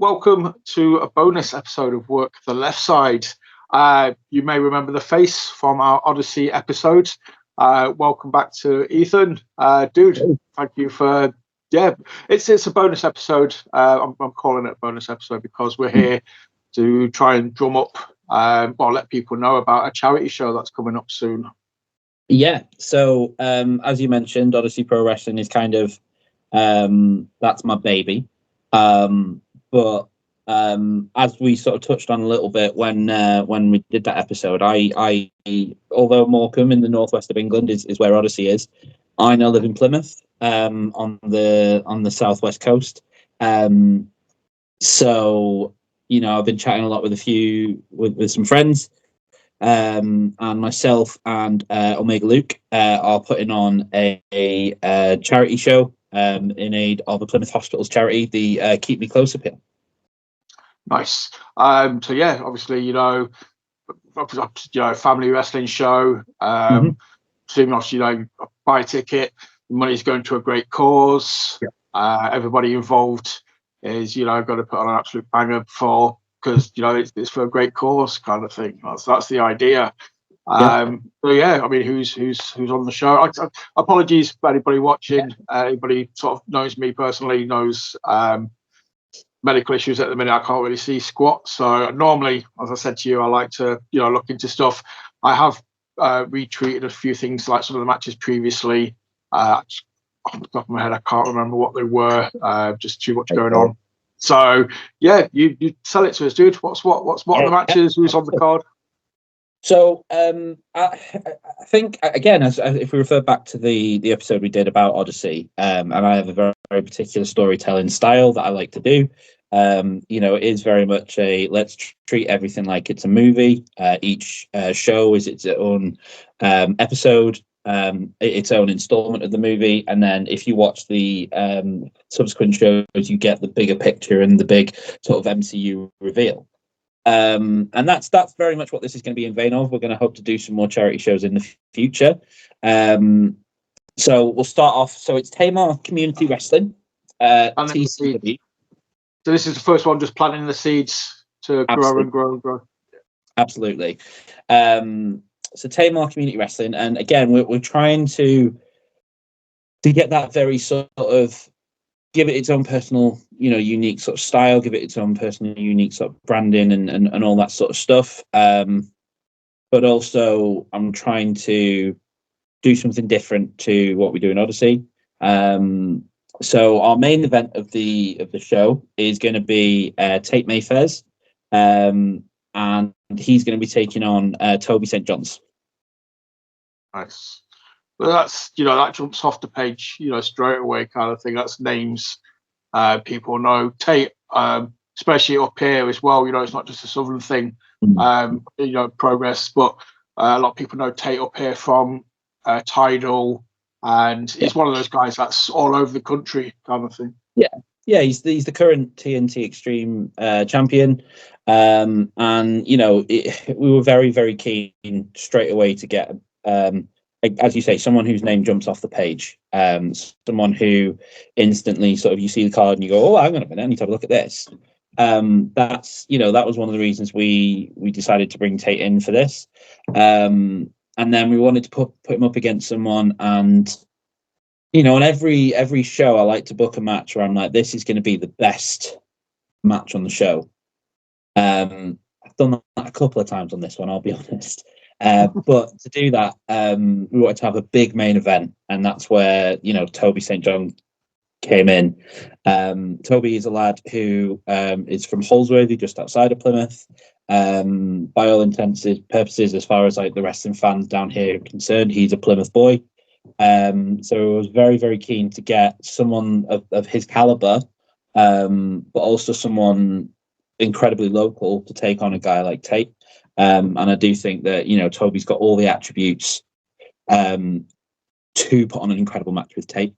welcome to a bonus episode of Work the Left Side. You may remember the face from our Odyssey episode. Welcome back to Ethan. Dude, thank you for... Yeah, it's a bonus episode. I'm calling it a bonus episode because we're here to try and drum up or let people know about a charity show that's coming up soon. Yeah, so as you mentioned, Odyssey Pro Wrestling is kind of... that's my baby. But as we sort of touched on a little bit when we did that episode, I although Morecambe in the northwest of England is where Odyssey is, I now live in Plymouth on the southwest coast. So I've been chatting a lot with some friends, and myself and Omega Luke are putting on a charity show in aid of the Plymouth Hospitals charity, the Keep Me Close appeal. Nice. So yeah, obviously, family wrestling show. Pretty much, buy a ticket, the money's going to a great cause. Yeah. Everybody involved is, got to put on an absolute banger because it's for a great cause kind of thing. That's the idea. So yeah, I mean, who's on the show? Apologies for anybody watching. Anybody sort of knows me personally knows medical issues at the minute. I can't really see squat. So normally, as I said to you, I like to look into stuff. I have retweeted a few things like some of the matches previously. Off the top of my head, I can't remember what they were. Just too much going on. So yeah, you sell it to us, dude. What's what are the matches? Who's on the card? So I think again, as if we refer back to the episode we did about Odyssey, and I have a very, very particular storytelling style that I like to do. It is very much a let's treat everything like it's a movie. Each show is its own episode, its own installment of the movie, and then if you watch the subsequent shows, you get the bigger picture and the big sort of MCU reveal. And that's very much what this is going to be in vein of. We're going to hope to do some more charity shows in the future. So we'll start off. So it's Tamar Community Wrestling, TCW. So this is the first one, just planting the seeds to grow and grow and grow. Absolutely. So Tamar Community Wrestling, and again, we're trying to get that very sort of give it its own personal, unique sort of style, give it its own personal, unique sort of branding and all that sort of stuff. But also, I'm trying to do something different to what we do in Odyssey. So our main event of the show is going to be Tate Mayfairs, and he's going to be taking on Toby St. John's. Nice. Well, that's that jumps off the page, straight away kind of thing. That's names people know. Tate, especially up here as well. It's not just a southern thing. Progress, but a lot of people know Tate up here from Tidal. And he's one of those guys that's all over the country kind of thing. Yeah, he's the current TNT Extreme champion. And, we were very, very keen straight away to get, as you say, someone whose name jumps off the page. Someone who instantly sort of, you see the card and you go, oh, hang on a minute, I need to have a look at this. That was one of the reasons we decided to bring Tate in for this. And then we wanted to put him up against someone, and on every show, I like to book a match where I'm like, this is going to be the best match on the show. I've done that a couple of times on this one, I'll be honest. But to do that, we wanted to have a big main event, and that's where Toby St. John came in. Toby is a lad who is from Holsworthy, just outside of Plymouth. By all intents and purposes, as far as like the wrestling fans down here are concerned, he's a Plymouth boy. So I was very, very keen to get someone of his caliber, but also someone incredibly local to take on a guy like Tate. And I do think that Toby's got all the attributes to put on an incredible match with Tate.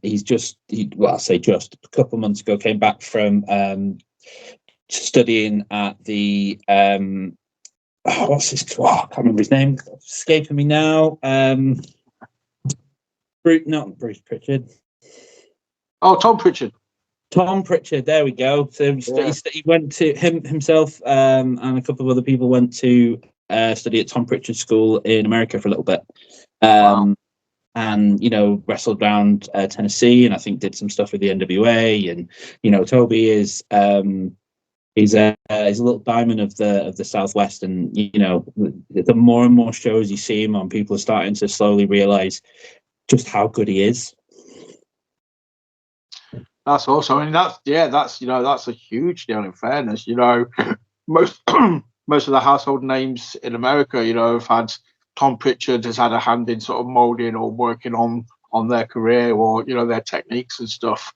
He's just a couple of months ago came back from studying at the what's his? Oh, I can't remember his name. It's escaping me now. Not Bruce Pritchard. Oh, Tom Pritchard. Tom Pritchard, there we go. So he went to himself, and a couple of other people went to study at Tom Pritchard School in America for a little bit. Wow. And wrestled around Tennessee, and I think did some stuff with the NWA. And Toby is he's a little diamond of the Southwest, and the more and more shows you see him on, people are starting to slowly realize just how good he is. That's awesome. I mean, that's a huge deal. In fairness, most most of the household names in America, have had Tom Pritchard has had a hand in sort of molding or working on their career or their techniques and stuff.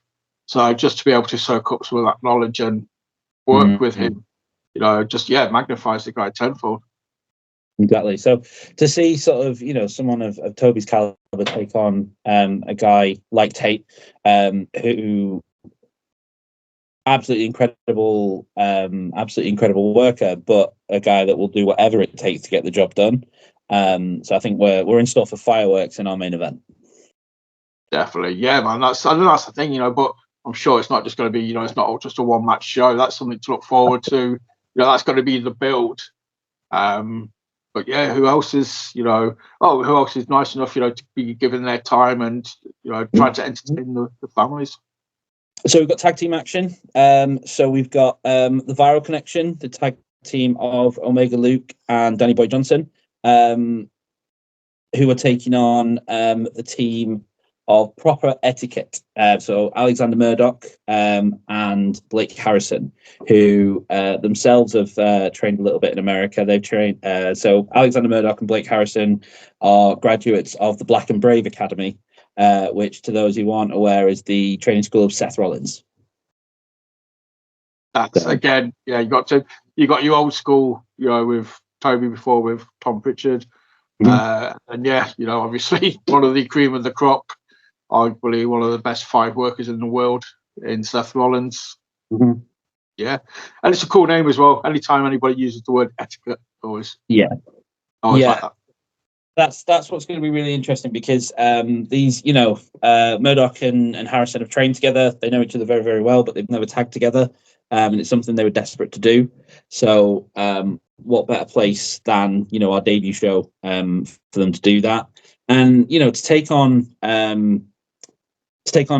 So just to be able to soak up some of that knowledge and work with him, magnifies the guy tenfold. Exactly. So to see sort of someone of Toby's caliber take on a guy like Tate, who absolutely incredible worker, but a guy that will do whatever it takes to get the job done. So I think we're in store for fireworks in our main event. Definitely, yeah, man. I think that's the thing, but I'm sure it's not just going to be, it's not just a one match show. That's something to look forward to. That's going to be the build. But yeah, who else is who else is nice enough, to be given their time and trying to entertain the families. So we've got tag team action. So we've got the Viral Connection, the tag team of Omega Luke and Danny Boy Johnson, who are taking on the team of Proper Etiquette. So Alexander Murdoch and Blake Harrison, who themselves have trained a little bit in America. They've trained. So Alexander Murdoch and Blake Harrison are graduates of the Black and Brave Academy, which, to those who aren't aware, is the training school of Seth Rollins. That's again, yeah. You got your old school, with Toby before with Tom Pritchard, and yeah, obviously one of the cream of the crop, arguably one of the best 5 workers in the world in Seth Rollins. Mm-hmm. Yeah, and it's a cool name as well. Anytime anybody uses the word etiquette, always like that. That's what's going to be really interesting, because these, Murdoch and Harrison have trained together. They know each other very, very well, but they've never tagged together, and it's something they were desperate to do. So, what better place than our debut show for them to do that, and to take on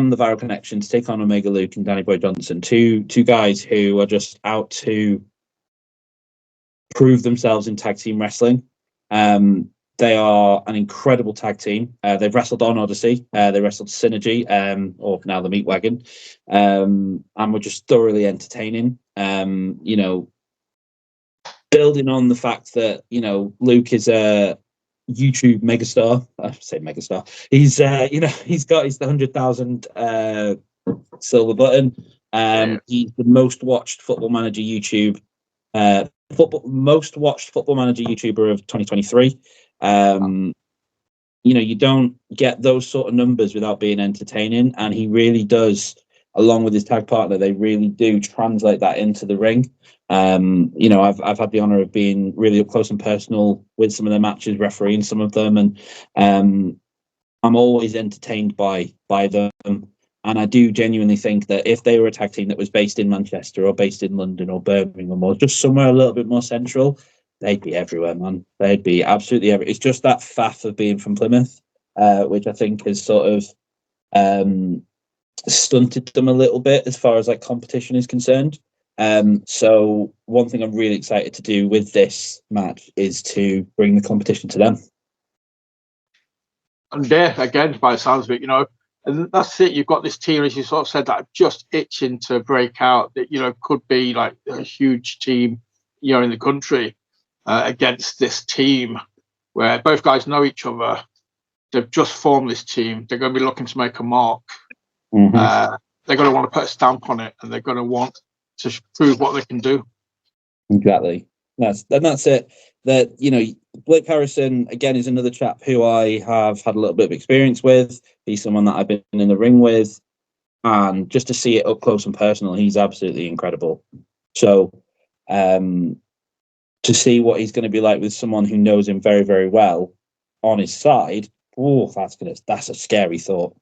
the Viral Connection, to take on Omega Luke and Danny Boy Johnson, two guys who are just out to prove themselves in tag team wrestling. They are an incredible tag team. They've wrestled on Odyssey. They wrestled Synergy, or now the Meat Wagon, and were just thoroughly entertaining. Building on the fact that Luke is a YouTube megastar. I say megastar. He's got his 100,000 silver button. He's the most watched Football Manager YouTube. Most watched Football Manager YouTuber of 2023. You don't get those sort of numbers without being entertaining, and he really does, along with his tag partner. They really do translate that into the ring. I've had the honor of being really up close and personal with some of their matches, refereeing some of them, and I'm always entertained by them. And I do genuinely think that if they were a tag team that was based in Manchester or based in London or Birmingham or just somewhere a little bit more central, they'd be everywhere, man. They'd be absolutely everywhere. It's just that faff of being from Plymouth, which I think has sort of stunted them a little bit as far as like competition is concerned. So one thing I'm really excited to do with this match is to bring the competition to them. And yeah, again, by the sounds of it, and that's it. You've got this team, as you sort of said, that are just itching to break out. That could be like a huge team, in the country against this team, where both guys know each other. They've just formed this team. They're going to be looking to make a mark. Mm-hmm. They're going to want to put a stamp on it, and they're going to want to prove what they can do. Exactly. That's it. That Blake Harrison again is another chap who I have had a little bit of experience with. He's someone that I've been in the ring with, and just to see it up close and personal, he's absolutely incredible. So, to see what he's going to be like with someone who knows him very, very well on his side, that's a scary thought.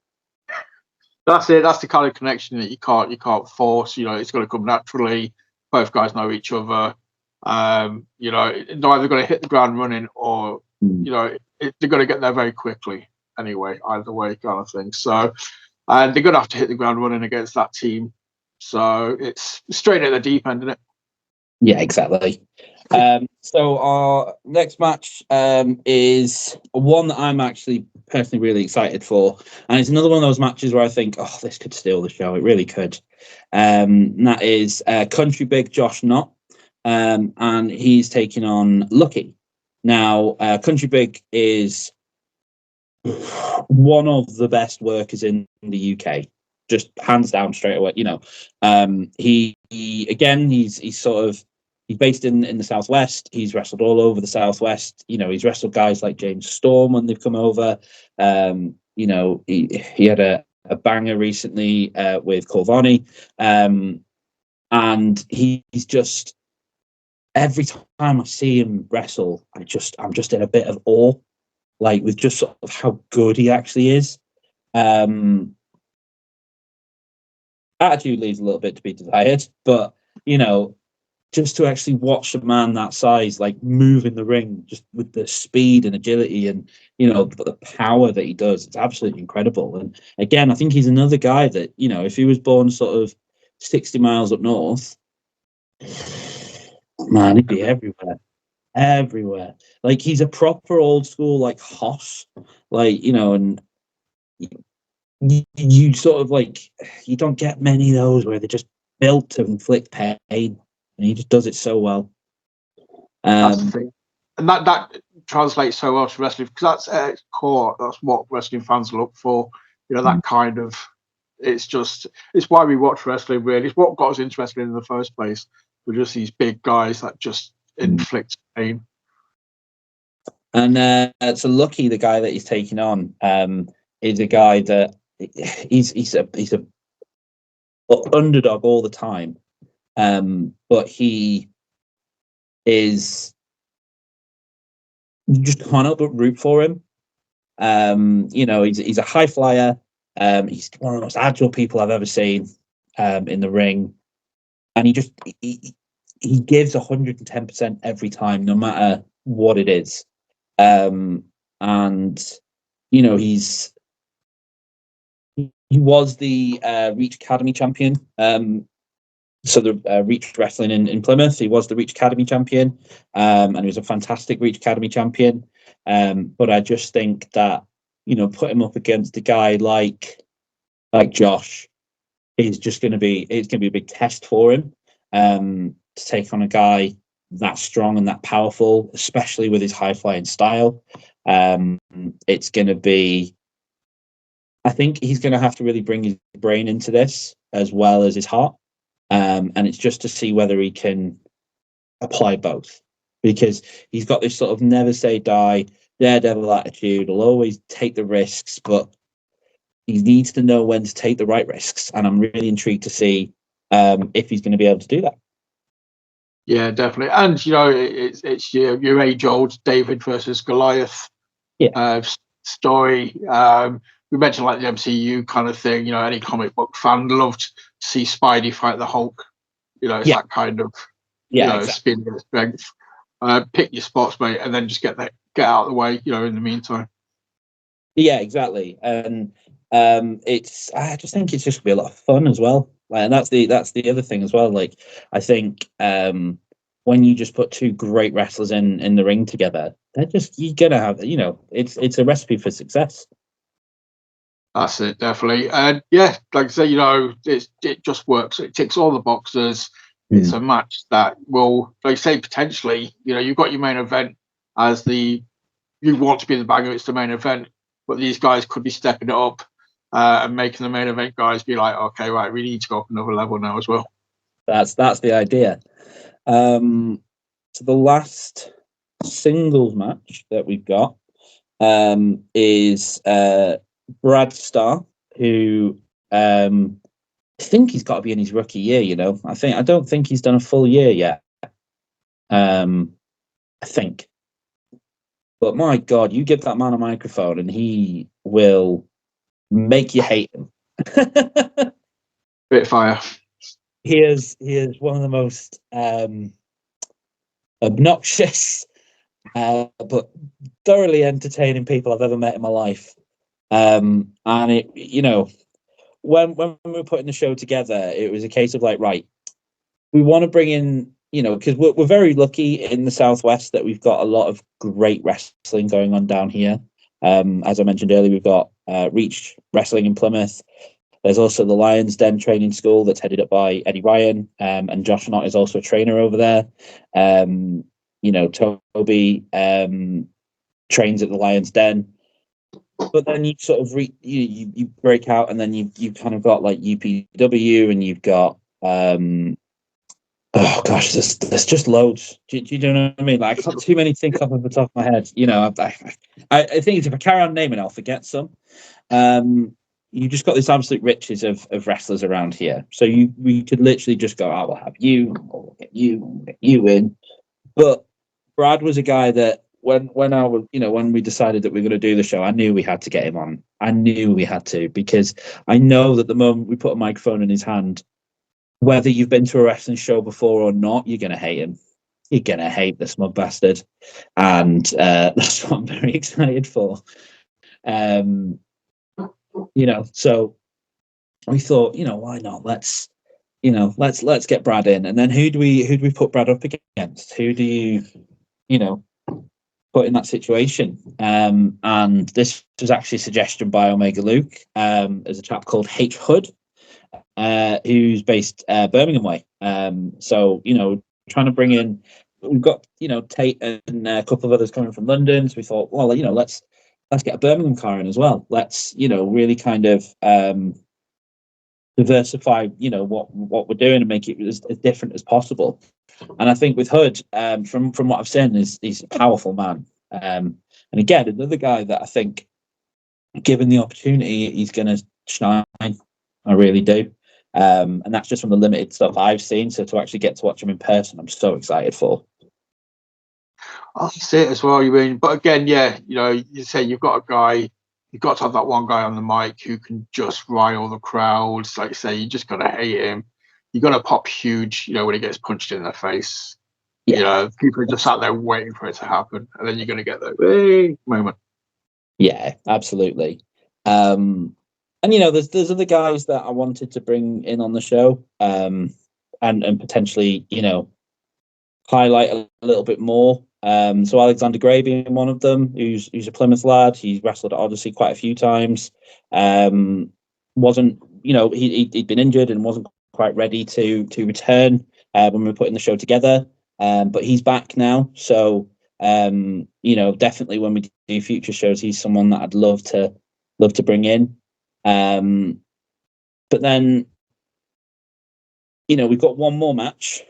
That's it. That's the kind of connection that you can't force. It's got to come naturally. Both guys know each other. They're either going to hit the ground running or they're going to get there very quickly. Anyway, either way, kind of thing. So, and they're going to have to hit the ground running against that team. So it's straight at the deep end, isn't it? Yeah, exactly. So our next match is one that I'm actually personally really excited for, and it's another one of those matches where I think, oh, this could steal the show. It really could. And that is Country Big Josh Knott, and he's taking on Lucky. Now, Country Big is one of the best workers in the UK, just hands down, straight away. He's sort of. He's based in the Southwest. He's wrestled all over the Southwest. He's wrestled guys like James Storm when they've come over. He had a banger recently with Colvani. And he's just, every time I see him wrestle, I'm just in a bit of awe, like with just sort of how good he actually is. Attitude leaves a little bit to be desired, but just to actually watch a man that size like move in the ring, just with the speed and agility and the power that he does, it's absolutely incredible. And again, I think he's another guy that if he was born sort of 60 miles up north, man, he'd be everywhere. Like, he's a proper old school like hoss, and you sort of like, you don't get many of those where they're just built to inflict pain. And he just does it so well. That's the thing. And that translates so well to wrestling, because that's at its core. That's what wrestling fans look for. That kind of, it's why we watch wrestling, really. It's what got us into wrestling in the first place. We're just these big guys that just inflict pain. And so Lucky, the guy that he's taking on, is a guy that he's a underdog all the time. But he is, you just can't help but root for him. He's a high flyer. He's one of the most agile people I've ever seen in the ring, and he gives 110% every time, no matter what it is. He was the Reach Academy champion. So the Reach Wrestling in Plymouth, he was the Reach Academy champion, and he was a fantastic Reach Academy champion. But I just think that put him up against a guy like Josh is just going to be a big test for him to take on a guy that strong and that powerful, especially with his high flying style. It's going to be, I think he's going to have to really bring his brain into this as well as his heart. And it's just to see whether he can apply both, because he's got this sort of never say die, daredevil attitude. He'll always take the risks, but he needs to know when to take the right risks. And I'm really intrigued to see if he's going to be able to do that. Yeah, definitely. And it's your age old David versus Goliath story. We mentioned like the MCU kind of thing. Any comic book fan loved to see Spidey fight the Hulk. It's that kind of exactly. Spin and strength. Pick your spots, mate, and then just get out of the way. In the meantime. Yeah, exactly. And I just think it's just gonna be a lot of fun as well. And that's the other thing as well. Like, I think when you just put two great wrestlers in the ring together, you're gonna have it's a recipe for success. That's it, definitely. And yeah, like I say, it just works. It ticks all the boxes. It's a match that will, like I say, potentially, you've got your main event as you want to be the banger. It's the main event, but these guys could be stepping it up and making the main event guys be like, okay, right, we need to go up another level now as well. That's the idea. So the last singles match that we've got is Brad Starr, who I think he's got to be in his rookie year. I don't think he's done a full year yet. I think, but my God, you give that man a microphone and he will make you hate him. Bit of fire. He is one of the most obnoxious, but thoroughly entertaining people I've ever met in my life. And it, when we were putting the show together, it was a case of like, right, we want to bring in, because we're very lucky in the Southwest that we've got a lot of great wrestling going on down here. As I mentioned earlier, we've got Reach Wrestling in Plymouth. There's also the Lions Den Training School that's headed up by Eddie Ryan, and Josh Knott is also a trainer over there. Toby trains at the Lions Den. But then you sort of you break out, and then you kind of got like UPW, and you've got oh gosh, there's just loads. Do you know what I mean? Like, I can't too many think off the top of my head. I think if I carry on naming, I'll forget some. You just got this absolute riches of wrestlers around here. So we could literally just go, we'll have you, or we'll get you in. But Brad was a guy that when we decided that we were going to do the show, I knew we had to get him on. I knew we had to, because I know that the moment we put a microphone in his hand, whether you've been to a wrestling show before or not, you're going to hate him. You're going to hate the smug bastard. And that's what I'm very excited for. So we thought, why not? Let's get Brad in. And then who do we put Brad up against? Who do you put in that situation? And this was actually a suggestion by Omega Luke. There's a chap called H Hood, who's based Birmingham way. So trying to bring in. We've got Tate and a couple of others coming from London. So we thought, well, let's get a Birmingham car in as well. Let's really kind of diversify what we're doing and make it as different as possible. And I think with Hood, from what I've seen, he's a powerful man. And again, another guy that I think, given the opportunity, he's going to shine. I really do. And that's just from the limited stuff I've seen. So to actually get to watch him in person, I'm so excited for. I see it as well. You mean, but again, yeah, you say you've got a guy. You've got to have that one guy on the mic who can just rile the crowds. Like you say, you just got to hate him. You got to pop huge, when he gets punched in the face. Yeah. People are just sat there waiting for it to happen, and then you're going to get that moment. Yeah, absolutely. And there's other guys that I wanted to bring in on the show, and potentially, highlight a little bit more. So Alexander Gray being one of them, who's a Plymouth lad. He's wrestled at Odyssey quite a few times. Wasn't, he'd been injured and wasn't quite ready to return when we were putting the show together. But he's back now. So, definitely when we do future shows, he's someone that I'd love to bring in. But then, we've got one more match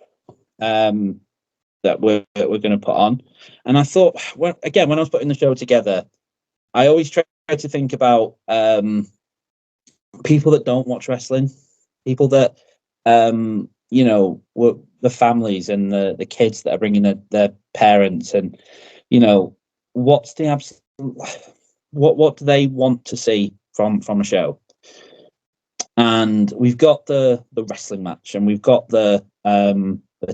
that we're going to put on. And I thought, when I was putting the show together, I always try to think about people that don't watch wrestling, people that, the families and the kids that are bringing their parents, and, what's the absolute, what do they want to see from a show? And we've got the wrestling match, and we've got the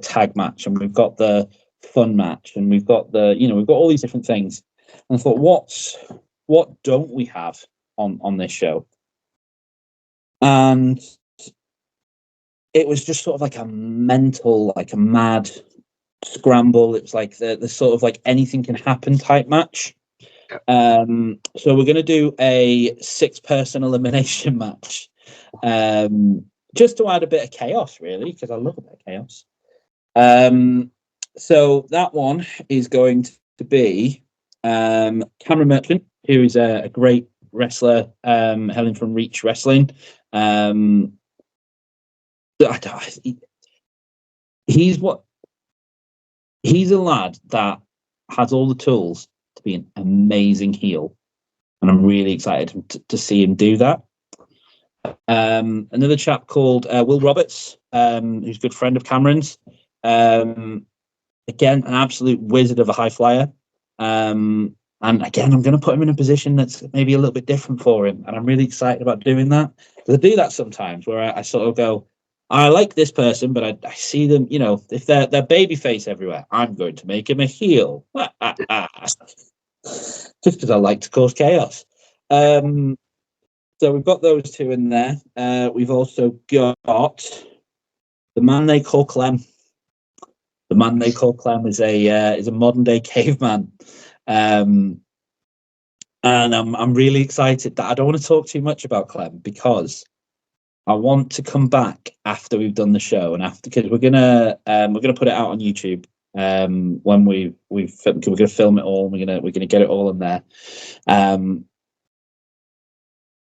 tag match, and we've got the fun match, and we've got we've got all these different things. And I thought, what don't we have on this show? And it was just sort of like a mental, like a mad scramble. It was like the sort of like anything can happen type match. So we're going to do a 6-person elimination match, just to add a bit of chaos, really, because I love a bit of chaos. So that one is going to be Cameron Merchant, who is a great wrestler, hailing from Reach Wrestling. He's a lad that has all the tools to be an amazing heel, and I'm really excited to see him do that. Another chap called Will Roberts, who's a good friend of Cameron's. Again, an absolute wizard of a high flyer. And And again, I'm going to put him in a position that's maybe a little bit different for him. And I'm really excited about doing that. Because I do that sometimes where I sort of go, I like this person, but I see them, if they're babyface everywhere, I'm going to make him a heel. Just because I like to cause chaos. So we've got those two in there. We've also got the man they call Clem. The man they call Clem is a modern day caveman. And I'm really excited that I don't want to talk too much about Clem because I want to come back after we've done the show and because we're gonna put it out on YouTube when we're gonna film it all. We're gonna get it all in there.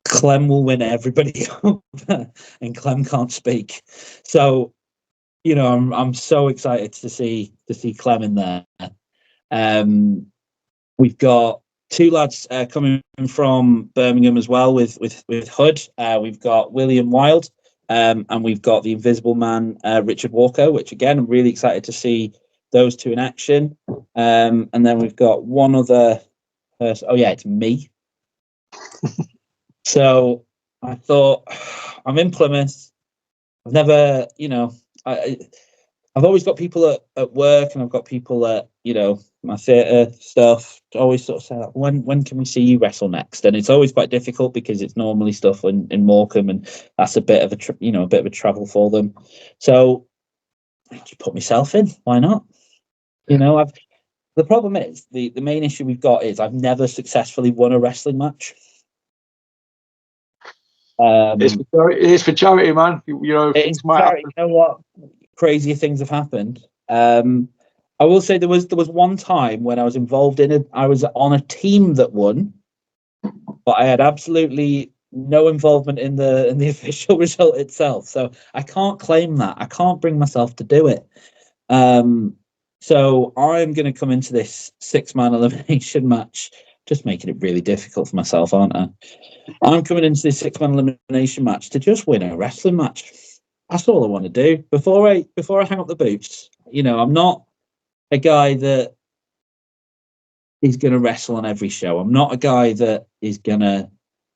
Clem will win everybody up, and Clem can't speak. So I'm so excited to see Clem in there. We've got two lads coming from Birmingham as well with Hood. We've got William Wilde, and we've got the Invisible Man, Richard Walker, which again I'm really excited to see those two in action. And then we've got one other person. Oh yeah, it's me. So I thought, I'm in Plymouth. I've never, I've always got people at work, and I've got people at my theatre stuff. Always sort of say, like, when can we see you wrestle next? And it's always quite difficult because it's normally stuff in Morecambe, and that's a bit of a travel for them. So I just put myself in. Why not? The problem is the main issue we've got is I've never successfully won a wrestling match. It's for charity, man. Things might happen. You know what? Crazier things have happened. I will say there was one time when I was involved I was on a team that won, but I had absolutely no involvement in the official result itself. So I can't claim that. I can't bring myself to do it. So I'm going to come into this 6-man elimination match, just making it really difficult for myself, aren't I? I'm coming into this 6-man elimination match to just win a wrestling match. That's all I want to do. Before I hang up the boots, I'm not a guy that is going to wrestle on every show. I'm not a guy that is going to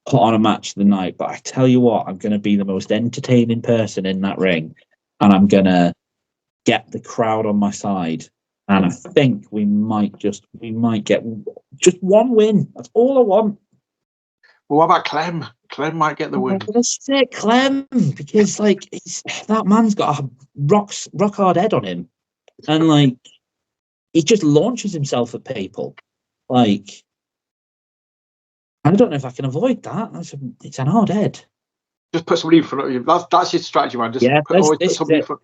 put on a match of the night. But I tell you what, I'm going to be the most entertaining person in that ring, and I'm going to get the crowd on my side. And I think we might get just one win. That's all I want. Well, what about Clem? Clem might get the win. Let's say Clem, because that man's got a rock hard head on him, and he just launches himself at people. I don't know if I can avoid that. It's an hard head. Just put somebody in front of you. That's your strategy, man. Always put somebody in front.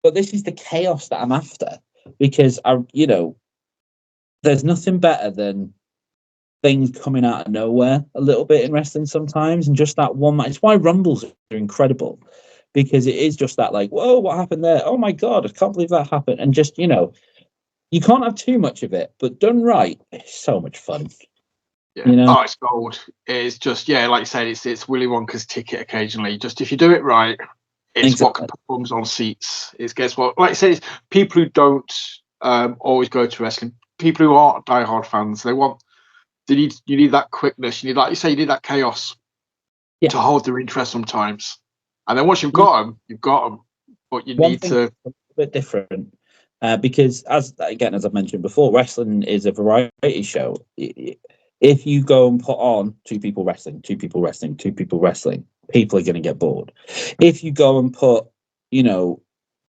But this is the chaos that I'm after, because there's nothing better than things coming out of nowhere a little bit in wrestling sometimes, and just that one match. It's why Rumbles are incredible, because it is just that, whoa, what happened there? Oh my God, I can't believe that happened. And just, you can't have too much of it, but done right, it's so much fun. Yeah. Oh, it's gold. It's just, like you said, it's Willy Wonka's ticket occasionally. Just if you do it right, it's exactly what performs on seats. It's guess what? Like I said, it's people who don't always go to wrestling, people who aren't diehard fans, you need that quickness. You need, like you say, you need that chaos to hold their interest sometimes. And then once you've got them, you've got them. But you need to a bit different. Because as I've mentioned before, wrestling is a variety show. If you go and put on two people wrestling, people are going to get bored. If you go and put,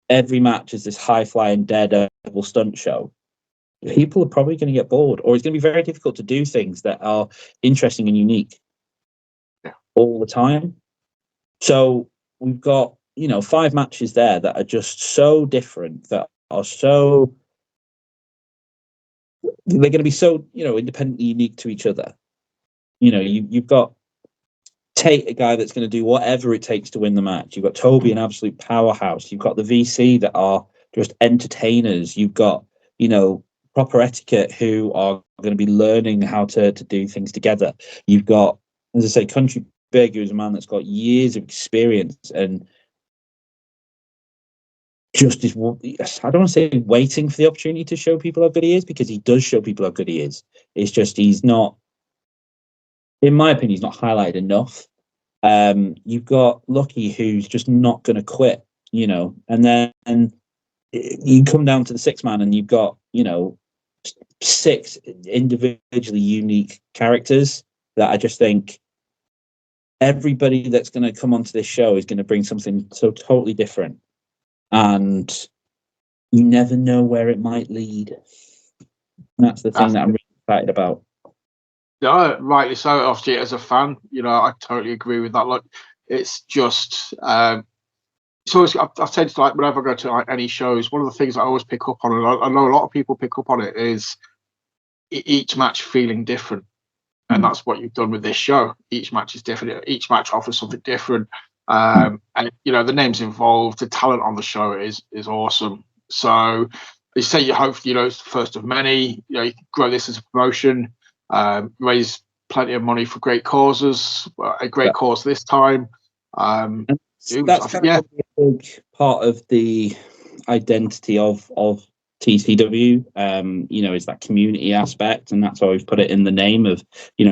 every match is this high-flying daredevil stunt show, people are probably going to get bored, or it's going to be very difficult to do things that are interesting and unique all the time. So we've got, 5 matches there that are just so different, that are so, they're going to be so, independently unique to each other. You've got Tate, a guy that's going to do whatever it takes to win the match. You've got Toby, an absolute powerhouse. You've got the VC that are just entertainers. You've got, proper etiquette, who are going to be learning how to do things together. You've got, as I say, Country Big, who's a man that's got years of experience, and just is, I don't want to say waiting for the opportunity to show people how good he is, because he does show people how good he is. It's just he's not, in my opinion, he's not highlighted enough. You've got Lucky, who's just not going to quit, and then you come down to the six man, and you've got, six individually unique characters that I just think everybody that's going to come onto this show is going to bring something so totally different, and you never know where it might lead. And that's the thing that I'm really excited about. Yeah, rightly so. Obviously, as a fan, I totally agree with that. Like, it's just, it's always, I've said, like, whenever I go to like any shows, one of the things I always pick up on, and I know a lot of people pick up on it, is each match feeling different. And that's what you've done with this show. Each match is different. Each match offers something different. And the names involved, the talent on the show is awesome. So you say you hope, it's the first of many. You can grow this as a promotion, raise plenty of money for great causes. A great cause this time. That's kind of a big part of the identity of TCW, is that community aspect, and that's why we've put it in the name of,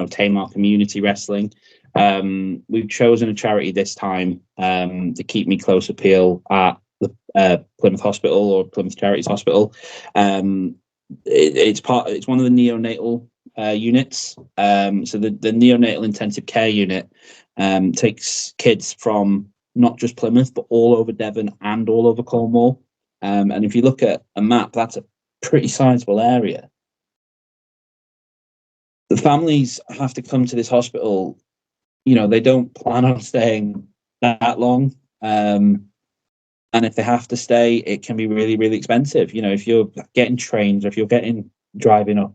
Tamar Community Wrestling. We've chosen a charity this time, the Keep Me Close appeal at the Plymouth Hospital, or Plymouth Charities Hospital. It's one of the neonatal units. So the neonatal intensive care unit takes kids from not just Plymouth, but all over Devon and all over Cornwall. And if you look at a map, that's a pretty sizable area. The families have to come to this hospital. They don't plan on staying that long. And if they have to stay, it can be really, really expensive. If you're getting trains, or if you're driving up,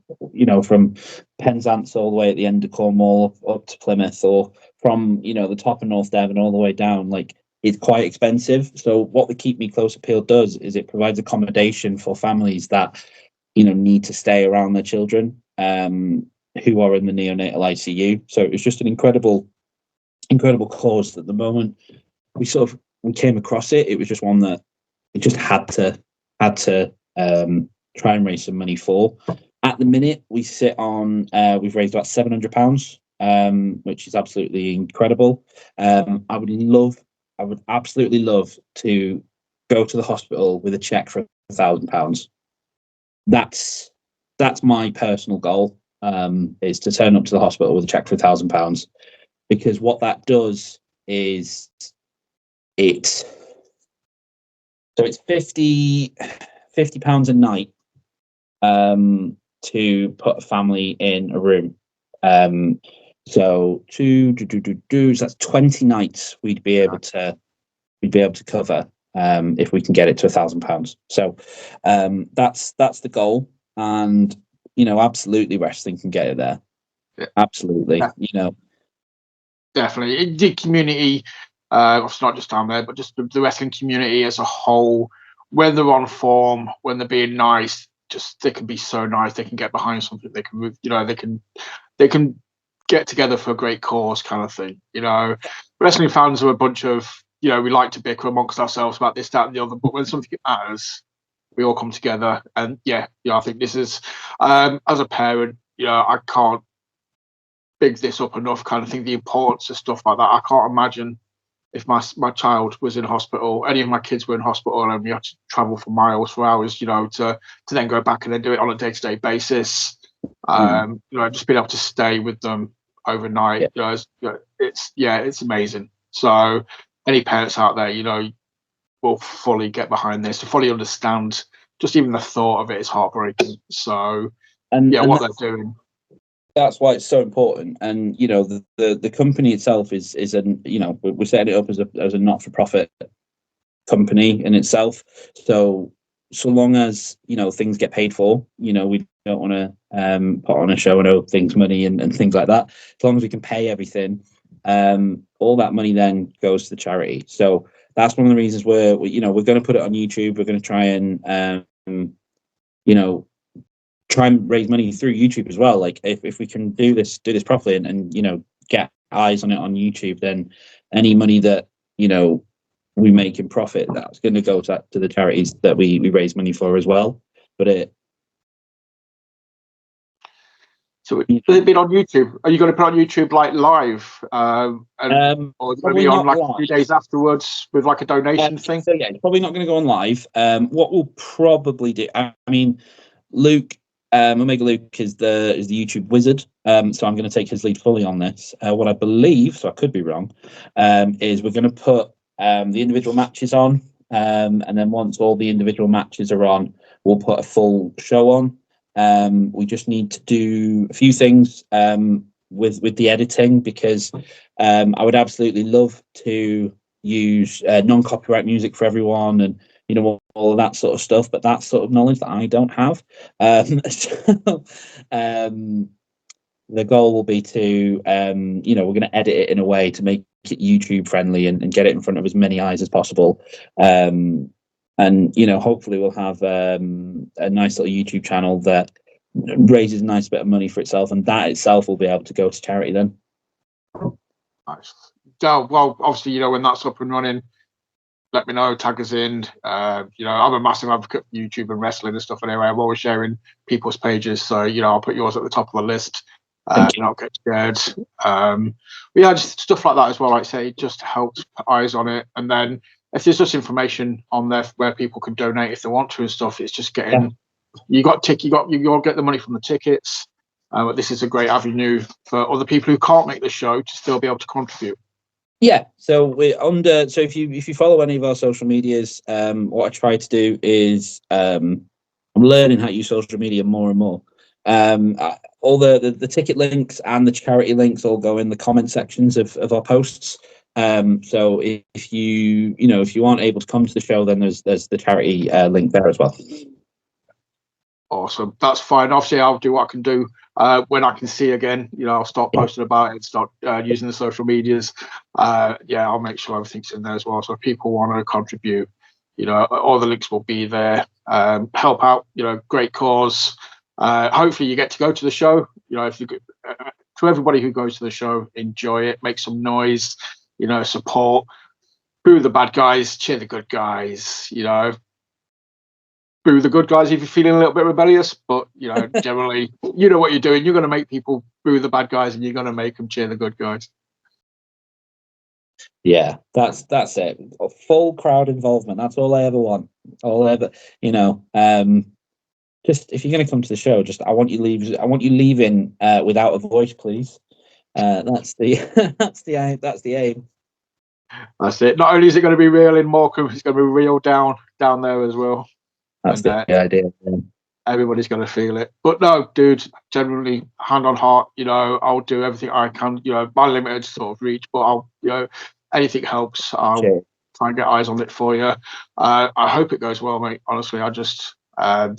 from Penzance all the way at the end of Cornwall up to Plymouth, or from, the top of North Devon all the way down, it's quite expensive. So what the Keep Me Close appeal does is it provides accommodation for families that, need to stay around their children, who are in the neonatal ICU. So it's just an incredible cause. That the moment we came across it, it was just one that it just had to try and raise some money for. At the minute, we sit on, we've raised about £700, which is absolutely incredible. I would absolutely love to go to the hospital with a check for £1,000. That's my personal goal, is to turn up to the hospital with a check for £1,000, because what that does is it's £50 a night, to put a family in a room. So that's 20 nights we'd be able to cover, if we can get it to £1,000. So that's the goal, and absolutely wrestling can get it there. Yeah. Absolutely, definitely the community. It's not just down there, but just the wrestling community as a whole. When they're on form, when they're being nice, they can be so nice. They can get behind something. They can move. They can get together for a great cause, kind of thing. Wrestling fans are a bunch of, we like to bicker amongst ourselves about this, that, and the other. But when something matters, we all come together. And I think this is, as a parent, I can't big this up enough, kind of thing. The importance of stuff like that. I can't imagine if my child was in hospital, any of my kids were in hospital, and we had to travel for miles, for hours, to then go back and then do it on a day-to-day basis. Just being able to stay with them overnight, it's amazing. So any parents out there, will fully get behind this, to fully understand. Just even the thought of it is heartbreaking. So what they're doing. That's why it's so important. And the company itself is we're setting it up as a not-for-profit company in itself. So long as things get paid for, we don't want to put on a show and owe things money and things like that. As long as we can pay everything, all that money then goes to the charity. So that's one of the reasons we're going to put it on YouTube. We're going to try and try and raise money through YouTube as well. Like if we can do this properly and get eyes on it on YouTube, then any money that we make in profit, that's going to go to the charities that we raise money for as well. But so has it been on YouTube? Are you going to put it on YouTube like live, or is it going to be on like a few days afterwards with like a donation thing? So yeah, it's probably not going to go on live. What we'll probably do, I mean, Luke, Omega Luke is the YouTube wizard, so I'm going to take his lead fully on this. What I believe, so I could be wrong, is we're going to put the individual matches on, and then once all the individual matches are on, we'll put a full show on. We just need to do a few things with the editing, because I would absolutely love to use non-copyright music for everyone, and all of that sort of stuff, but that's sort of knowledge that I don't have. So the goal will be to we're going to edit it in a way to make it YouTube friendly and get it in front of as many eyes as possible. And hopefully we'll have a nice little YouTube channel that raises a nice bit of money for itself, and that itself will be able to go to charity then. Nice. Well, obviously, when that's up and running, let me know, tag us in. I'm a massive advocate for YouTube and wrestling and stuff anyway. I'm always sharing people's pages, so I'll put yours at the top of the list. Not get scared. Just stuff like that as well. Like I say, just helps put eyes on it. And then if there's just information on there where people can donate if they want to and stuff, it's just getting. You got get the money from the tickets. But this is a great avenue for other people who can't make the show to still be able to contribute. Yeah, so we're under. So if you follow any of our social medias, what I try to do is I'm learning how to use social media more and more. All the ticket links and the charity links all go in the comment sections of our posts. So if you aren't able to come to the show, then there's the charity link there as well. Awesome, that's fine. Obviously, I'll do what I can do when I can see again. I'll start posting about it, start using the social medias. I'll make sure everything's in there as well. So if people want to contribute, all the links will be there. Help out, great cause. Hopefully you get to go to the show. If you to everybody who goes to the show, enjoy it, make some noise, support, boo the bad guys, cheer the good guys, boo the good guys if you're feeling a little bit rebellious, but generally what you're doing. You're going to make people boo the bad guys and you're going to make them cheer the good guys. Yeah, that's it. Full crowd involvement. That's all I ever want. Just if you're going to come to the show, I want you leaving without a voice, please. That's the that's the aim. That's it. Not only is it going to be real in Morecambe, it's going to be real down there as well. That's the idea. Yeah. Everybody's going to feel it. But no, dude, generally, hand on heart, I'll do everything I can. My limited sort of reach, but I'll, anything helps. I'll try and get eyes on it for you. I hope it goes well, mate. Honestly, I just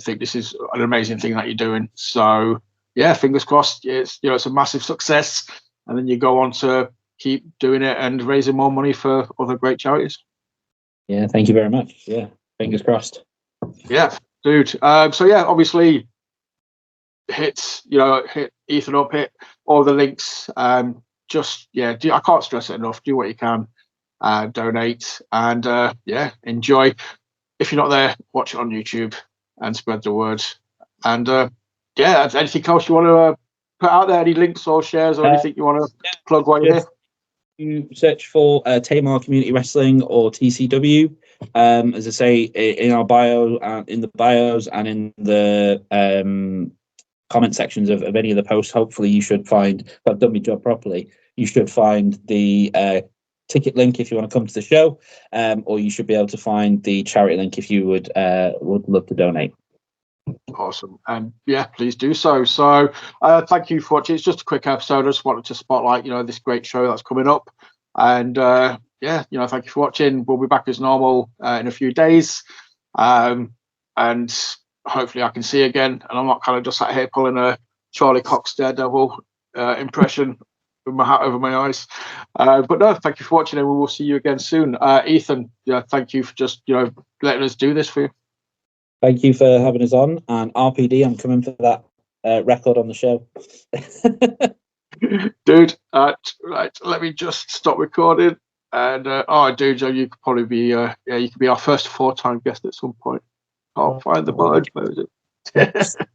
think this is an amazing thing that you're doing. So yeah, fingers crossed. It's it's a massive success, and then you go on to keep doing it and raising more money for other great charities. Yeah, thank you very much. Yeah, fingers crossed. Yeah, dude. So yeah, obviously, hit Ethan up, hit all the links. I can't stress it enough. Do what you can, donate, and enjoy. If you're not there, watch it on YouTube and spread the word. And anything else you want to put out there? Any links or shares or anything you want to plug while you're here? You search for Tamar Community Wrestling or TCW. As I say, in our bio, in the bios, and in the comment sections of any of the posts, hopefully you should find. If I've done my job properly, you should find the ticket link if you want to come to the show, or you should be able to find the charity link if you would love to donate. Awesome. And please do so. So thank you for watching. It's just a quick episode. I just wanted to spotlight, this great show that's coming up. And thank you for watching. We'll be back as normal in a few days. And hopefully I can see again. And I'm not kind of just sat here pulling a Charlie Cox Daredevil impression with my hat over my eyes. But no, thank you for watching, and we will see you again soon. Ethan, thank you for just, letting us do this for you. Thank you for having us on, and RPD, I'm coming for that record on the show. Dude, right, let me just stop recording. And dude, you could probably be you could be our first 4-time guest at some point. I'll find the button. Close it.